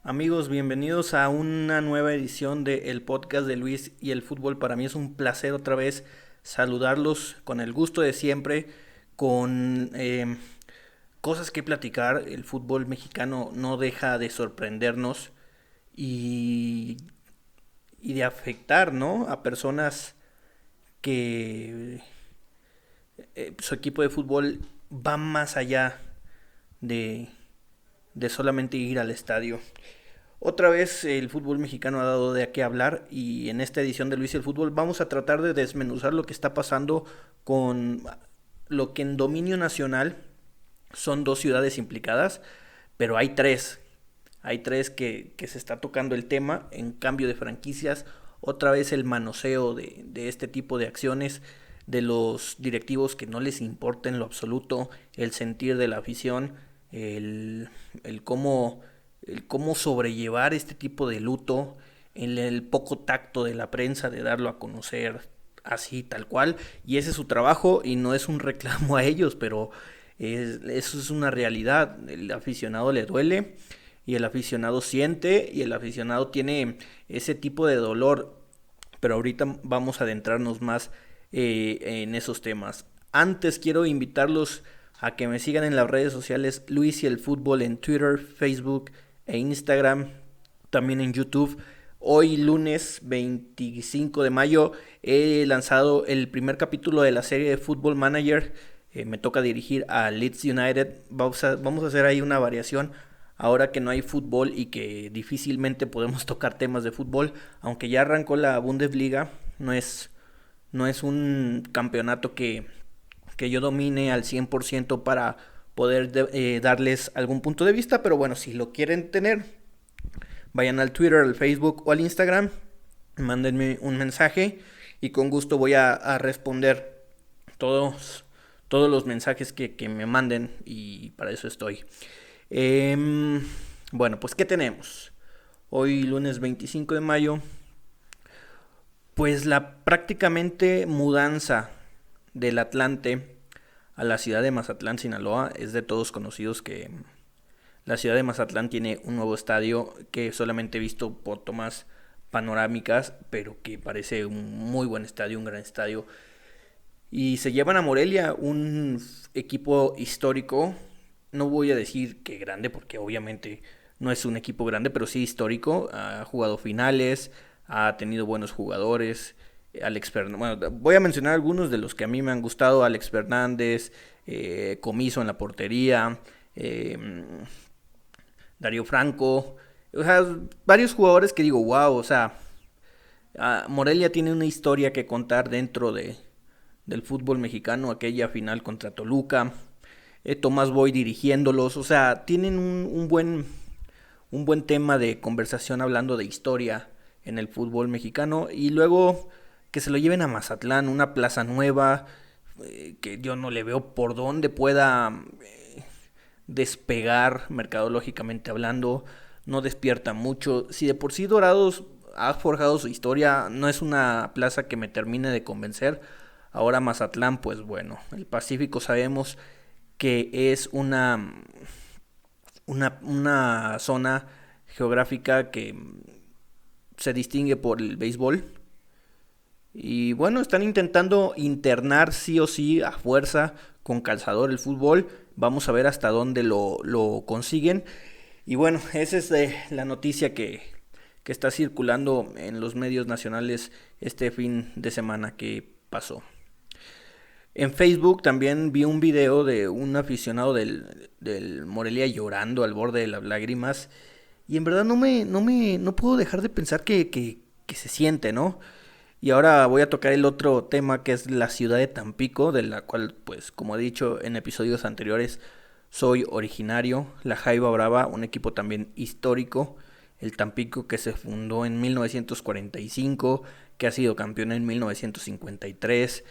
Amigos, bienvenidos a una nueva edición del podcast de Luis y el fútbol. Para mí es un placer otra vez saludarlos con el gusto de siempre, con cosas que platicar. El fútbol mexicano no deja de sorprendernos y, y de afectar, ¿no? A personas que su equipo de fútbol va más allá de, de solamente ir al estadio. Otra vez el fútbol mexicano ha dado de qué hablar y en esta edición de Luis y el Fútbol vamos a tratar de desmenuzar lo que está pasando con lo que en dominio nacional son dos ciudades implicadas, pero hay tres. Hay tres que se está tocando el tema en cambio de franquicias. Otra vez el manoseo de este tipo de acciones de los directivos que no les importa en lo absoluto el sentir de la afición, el, el cómo el cómo sobrellevar este tipo de luto, el poco tacto de la prensa de darlo a conocer así tal cual, y ese es su trabajo y no es un reclamo a ellos, pero eso es una realidad. El aficionado le duele y el aficionado siente y el aficionado tiene ese tipo de dolor, pero ahorita vamos a adentrarnos más en esos temas. Antes quiero invitarlos a que me sigan en las redes sociales Luis y el Fútbol en Twitter, Facebook e Instagram, también en YouTube. Hoy lunes 25 de mayo he lanzado el primer capítulo de la serie de Football Manager. Me toca dirigir a Leeds United. Vamos a hacer ahí una variación ahora que no hay fútbol y que difícilmente podemos tocar temas de fútbol, aunque ya arrancó la Bundesliga. No es un campeonato que yo domine al 100% para poder darles algún punto de vista, pero bueno, si lo quieren tener, vayan al Twitter, al Facebook o al Instagram, mándenme un mensaje y con gusto voy a responder todos, todos los mensajes que me manden y para eso estoy. Bueno, pues ¿qué tenemos? Hoy lunes 25 de mayo, pues la prácticamente mudanza del Atlante a la ciudad de Mazatlán, Sinaloa. Es de todos conocidos que la ciudad de Mazatlán tiene un nuevo estadio que solamente he visto por tomas panorámicas, pero que parece un muy buen estadio, un gran estadio. Y se llevan a Morelia, un equipo histórico. No voy a decir que grande, porque obviamente no es un equipo grande, pero sí histórico. Ha jugado finales, ha tenido buenos jugadores. Alex Fernández, bueno, voy a mencionar algunos de los que a mí me han gustado. Alex Fernández, Comiso en la portería, Darío Franco. O sea, varios jugadores que digo, wow, o sea, Morelia tiene una historia que contar dentro del fútbol mexicano, aquella final contra Toluca, Tomás Boy dirigiéndolos, o sea, tienen un buen tema de conversación hablando de historia en el fútbol mexicano y luego que se lo lleven a Mazatlán, una plaza nueva, que yo no le veo por dónde pueda despegar mercadológicamente hablando, no despierta mucho. Si de por sí Dorados ha forjado su historia, no es una plaza que me termine de convencer. Ahora Mazatlán, pues bueno, el Pacífico sabemos que es una zona geográfica que se distingue por el béisbol. Y bueno, están intentando internar sí o sí a fuerza con calzador el fútbol. Vamos a ver hasta dónde lo consiguen. Y bueno, esa es la noticia que está circulando en los medios nacionales este fin de semana que pasó. En Facebook también vi un video de un aficionado del Morelia llorando al borde de las lágrimas. Y en verdad no puedo dejar de pensar que se siente, ¿no? Y ahora voy a tocar el otro tema que es la ciudad de Tampico, de la cual, pues, como he dicho en episodios anteriores, soy originario. La Jaiba Brava, un equipo también histórico. El Tampico que se fundó en 1945, que ha sido campeón en 1953,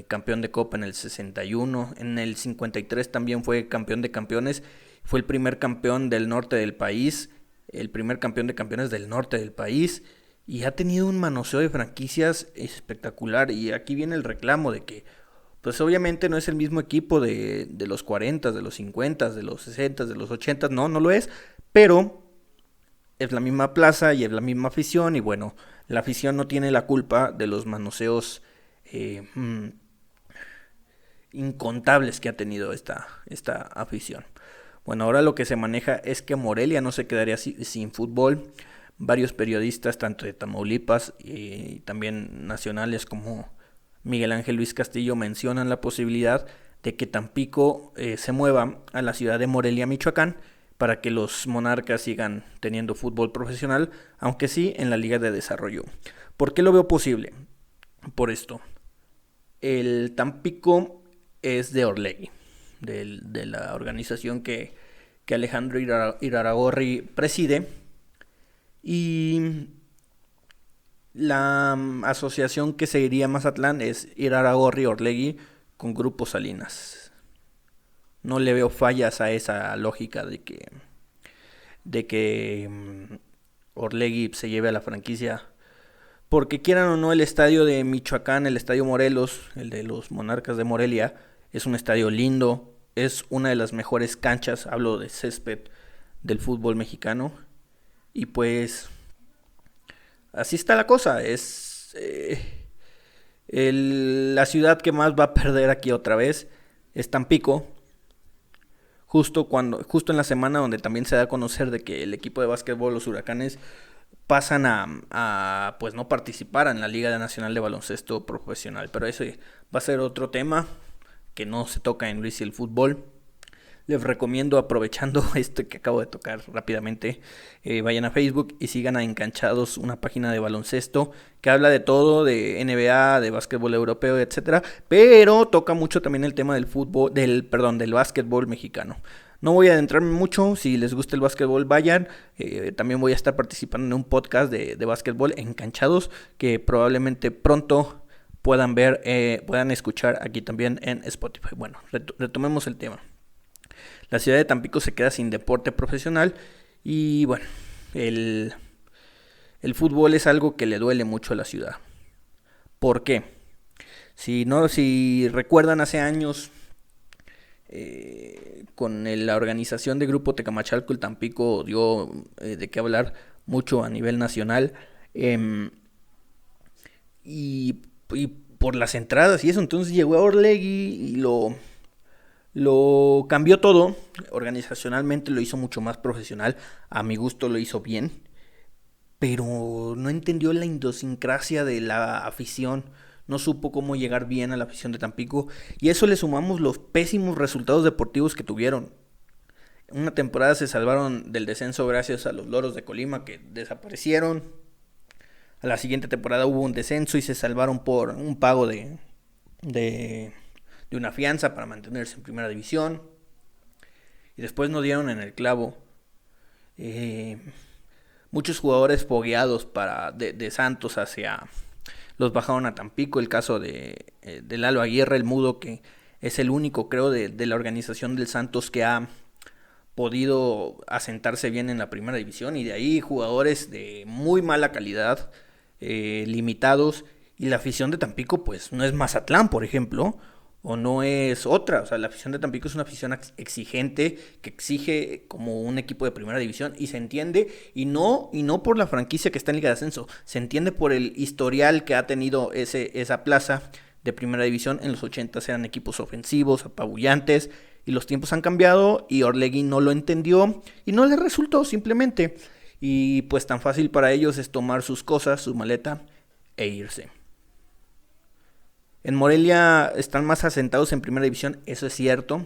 campeón de Copa en el 61. En el 53 también fue campeón de campeones. Fue el primer campeón del norte del país, el primer campeón de campeones del norte del país y ha tenido un manoseo de franquicias espectacular. Y aquí viene el reclamo de que, pues obviamente no es el mismo equipo de los 40, de los 50, de los 60, de los 80, no lo es, pero es la misma plaza y es la misma afición y bueno, la afición no tiene la culpa de los manoseos eh, mm, incontables que ha tenido esta afición. Bueno, ahora lo que se maneja es que Morelia no se quedaría sin fútbol. Varios periodistas, tanto de Tamaulipas y también nacionales como Miguel Ángel Luis Castillo, mencionan la posibilidad de que Tampico se mueva a la ciudad de Morelia, Michoacán, para que los Monarcas sigan teniendo fútbol profesional, aunque sí en la Liga de Desarrollo. ¿Por qué lo veo posible? Por esto. El Tampico es de Orlegui, de la organización que Alejandro Iraragorri preside, y la asociación que seguiría Mazatlán es Iraragorri Orlegui con Grupo Salinas. No le veo fallas a esa lógica de que Orlegui se lleve a la franquicia. Porque quieran o no, el estadio de Michoacán, el estadio Morelos, el de los Monarcas de Morelia, es un estadio lindo, es una de las mejores canchas, hablo de césped, del fútbol mexicano. Y pues así está la cosa, es la ciudad que más va a perder aquí otra vez es Tampico. Justo en la semana donde también se da a conocer de que el equipo de básquetbol, los Huracanes, pasan a pues no participar en la Liga Nacional de Baloncesto Profesional. Pero ese va a ser otro tema que no se toca en Luis y el Fútbol. Les recomiendo, aprovechando esto que acabo de tocar rápidamente, vayan a Facebook y sigan a Enganchados, una página de baloncesto que habla de todo, de NBA, de básquetbol europeo, etcétera, pero toca mucho también el tema del fútbol, del básquetbol mexicano. No voy a adentrarme mucho, si les gusta el básquetbol vayan, también voy a estar participando en un podcast de básquetbol, Enganchados, que probablemente pronto puedan ver, puedan escuchar aquí también en Spotify. Bueno, retomemos el tema. La ciudad de Tampico se queda sin deporte profesional y bueno, el fútbol es algo que le duele mucho a la ciudad. ¿Por qué? Si recuerdan hace años, con la organización de Grupo Tecamachalco, el Tampico dio de qué hablar mucho a nivel nacional, y por las entradas y eso, entonces llegó a Orlegui y lo cambió todo, organizacionalmente lo hizo mucho más profesional, a mi gusto lo hizo bien, pero no entendió la idiosincrasia de la afición, no supo cómo llegar bien a la afición de Tampico, y a eso le sumamos los pésimos resultados deportivos que tuvieron. Una temporada se salvaron del descenso gracias a los Loros de Colima, que desaparecieron. A la siguiente temporada hubo un descenso y se salvaron por un pago de una fianza para mantenerse en primera división. Y después no dieron en el clavo. Muchos jugadores fogueados de Santos los bajaron a Tampico. El caso de Lalo Aguirre, el mudo, que es el único, creo, de la organización del Santos que ha podido asentarse bien en la primera división. Y de ahí jugadores de muy mala calidad, limitados. Y la afición de Tampico pues no es Mazatlán, por ejemplo, o no es otra. O sea, la afición de Tampico es una afición exigente, que exige como un equipo de primera división, y se entiende, y no por la franquicia que está en Liga de Ascenso, se entiende por el historial que ha tenido esa plaza de primera división. En los 80 eran equipos ofensivos, apabullantes, y los tiempos han cambiado, y Orlegui no lo entendió, y no le resultó simplemente, y pues tan fácil para ellos es tomar sus cosas, su maleta, e irse. En Morelia están más asentados en primera división, eso es cierto,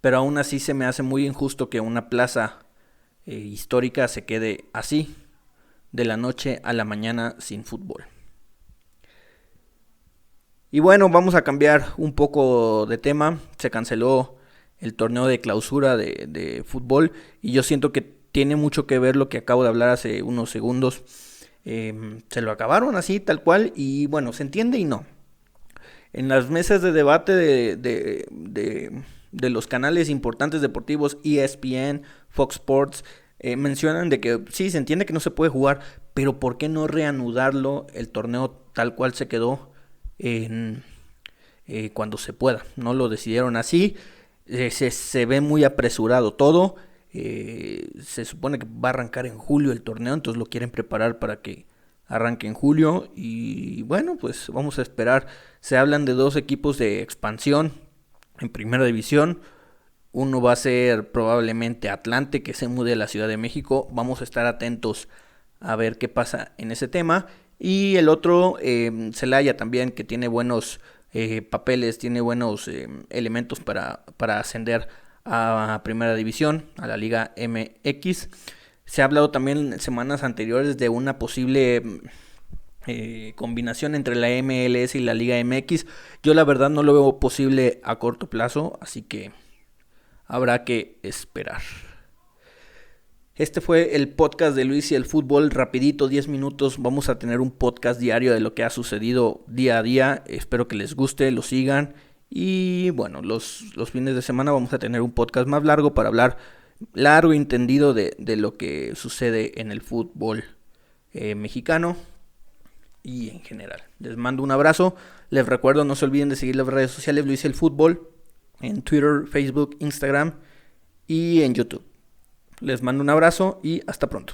pero aún así se me hace muy injusto que una plaza histórica se quede así, de la noche a la mañana, sin fútbol. Y bueno, vamos a cambiar un poco de tema. Se canceló el torneo de clausura de fútbol y yo siento que tiene mucho que ver lo que acabo de hablar hace unos segundos. Se lo acabaron así, tal cual, y bueno, se entiende y no. En las mesas de debate de los canales importantes deportivos, ESPN, Fox Sports, mencionan de que sí, se entiende que no se puede jugar, pero ¿por qué no reanudarlo el torneo tal cual se quedó cuando se pueda? No lo decidieron así, se ve muy apresurado todo. Se supone que va a arrancar en julio el torneo, entonces lo quieren preparar para que arranque en julio. Y bueno, pues vamos a esperar. Se hablan de 2 equipos de expansión en primera división. Uno va a ser probablemente Atlante, que se mude a la Ciudad de México. Vamos a estar atentos a ver qué pasa en ese tema. Y el otro, Celaya también, que tiene buenos papeles, tiene buenos elementos para ascender a primera división, a la Liga MX. Se ha hablado también en semanas anteriores de una posible combinación entre la MLS y la Liga MX. Yo la verdad no lo veo posible a corto plazo, así que habrá que esperar. Este fue el podcast de Luis y el fútbol, rapidito, 10 minutos. Vamos a tener un podcast diario de lo que ha sucedido día a día. Espero que les guste, lo sigan. Y bueno, los fines de semana vamos a tener un podcast más largo para hablar largo y entendido de lo que sucede en el fútbol mexicano y en general. Les mando un abrazo. Les recuerdo, no se olviden de seguir las redes sociales Luis y el fútbol en Twitter, Facebook, Instagram y en YouTube. Les mando un abrazo y hasta pronto.